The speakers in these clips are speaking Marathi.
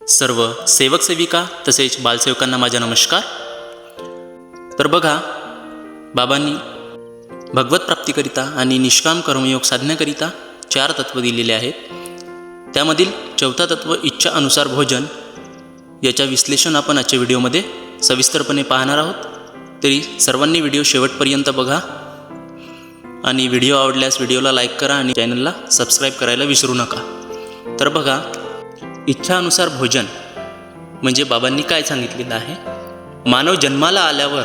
सर्व सेवक सेविका तसेच बालसेवकांना माझा नमस्कार। तर बघा, बाबांनी भगवत प्राप्तीकरिता आणि निष्काम कर्मयोग साधण्याकरिता 4 तत्व दिलेले आहेत। त्यामधील चौथा तत्व इच्छा अनुसार भोजन, याच्या विश्लेषण आपण आजच्या व्हिडिओमध्ये सविस्तरपणे पाहणार आहोत। तरी सर्वांनी व्हिडिओ शेवटपर्यंत बघा आणि व्हिडिओ आवडल्यास व्हिडिओला लाईक करा आणि चॅनलला सबस्क्राईब करायला विसरू नका। तर बघा, इच्छा अनुसार भोजन म्हणजे बाबांनी काय सांगितलेलं आहे। मानव जन्माला आल्यावर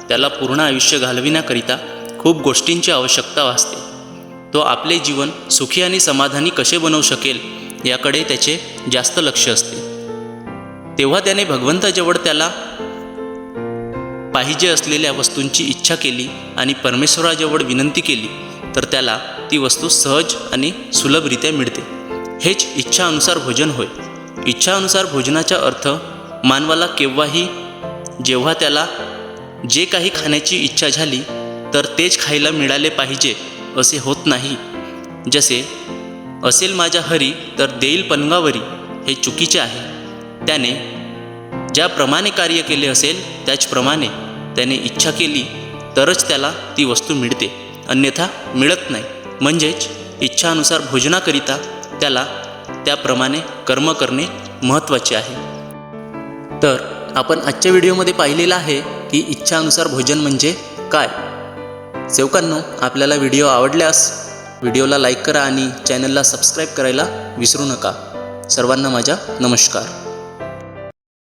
त्याला पूर्ण आयुष्य घालविण्याकरिता खूप गोष्टींची आवश्यकता असते। तो आपले जीवन सुखी आणि समाधानी कसे बनवू शकेल याकडे त्याचे जास्त लक्ष असते। तेव्हा त्याने भगवंताजवळ त्याला पाहिजे असलेल्या वस्तूंची इच्छा केली आणि परमेश्वराजवळ विनंती केली तर त्याला ती वस्तू सहज आणि सुलभरित्या मिळते। हेच इच्छा अनुसार भोजन होय। इच्छा अनुसार भोजनाचा अर्थ मानवाला केव्हाही जेव्हा त्याला जे काही खाण्याची इच्छा झाली तर तेच खायला मिळाले पाहिजे असे होत नाही। जसे असेल माझ्या हरी तर देईल पनगावरी, हे चुकीचे आहे। त्याने ज्याप्रमाणे कार्य केले असेल त्याचप्रमाणे त्याने इच्छा केली तरच त्याला ती वस्तू मिळते, अन्यथा मिळत नाही। म्हणजेच इच्छानुसार भोजनाकरिता त्याला त्याप्रमाणे कर्म करणे महत्त्वाचे आहे। तर आपण आजच्या व्हिडिओमध्ये पाहिलेलं आहे की इच्छानुसार भोजन म्हणजे काय। सेवकांनो, आपल्याला व्हिडिओ आवडल्यास व्हिडिओला लाईक करा आणि चॅनलला सबस्क्राईब करायला विसरू नका। सर्वांना माझा नमस्कार।